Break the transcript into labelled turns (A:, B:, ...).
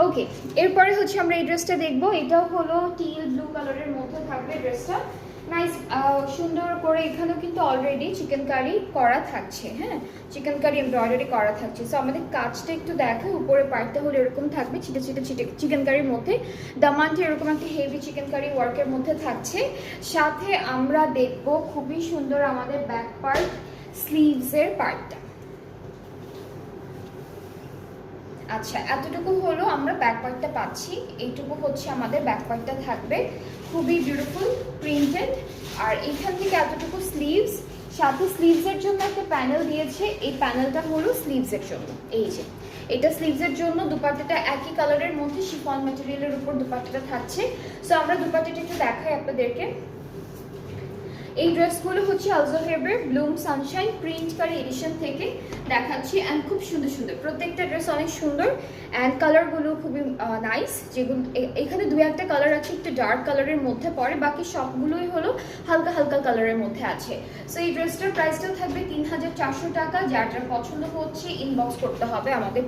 A: ওকে, এরপরে হচ্ছে আমরা এই ড্রেসটা দেখবো। এটাও হলো টিল ব্লু কালারের মধ্যে থাকবে ড্রেসটা। নাইস, সুন্দর করে এখানেও কিন্তু অলরেডি চিকেন কারি করা থাকছে। হ্যাঁ, চিকেন কারি এমব্রয়ডারি করা থাকছে। সো আমাদের কাজটা একটু দেখো, উপরে পার্টটা হলো এরকম থাকবে ছিটে ছিটে ছিটে চিকেন কারির মধ্যে। দামানটা এরকম একটা হেভি চিকেন কারি ওয়ার্কের মধ্যে থাকছে। সাথে আমরা দেখবো খুবই সুন্দর আমাদের ব্যাক পার্ট, স্লিভসের পার্টটা। আচ্ছা, এতটুকু হলো আমরা ব্যাক পার্টটা পাচ্ছি। এইটুকু হচ্ছে আমাদের ব্যাক পার্টটা থাকবে, খুবই বিউটিফুল প্রিন্টেড। আর এইখান থেকে এতটুকু স্লিভস, সাথে স্লিভসের জন্য একটা প্যানেল দিয়েছে। এই প্যানেলটা হলো স্লিভসের জন্য। এই যে এটা স্লিভসের জন্য। দুপাট্টাটা একই কালারের মধ্যে শিফন ম্যাটেরিয়ালের উপর দুপাট্টাটা থাকছে। সো আমরা দুপাট্টাটা একটু দেখাই আপনাদেরকে। এই ড্রেসগুলো হচ্ছে আলজোহেবের ব্লুম সানশাইন প্রিন্ট কারি এডিশন থেকে দেখাচ্ছি। অ্যান্ড খুব সুন্দর সুন্দর, প্রত্যেকটা ড্রেস অনেক সুন্দর। অ্যান্ড কালারগুলো খুবই নাইস। যেগুলো এখানে দু একটা কালার আছে একটু ডার্ক কালারের মধ্যে পড়ে, বাকি সবগুলোই হলো হালকা হালকা কালারের মধ্যে আছে। সো এই ড্রেসটার প্রাইসটাও থাকবে 3400 টাকা। যার যার পছন্দ হচ্ছে ইনবক্স করতে হবে আমাদের।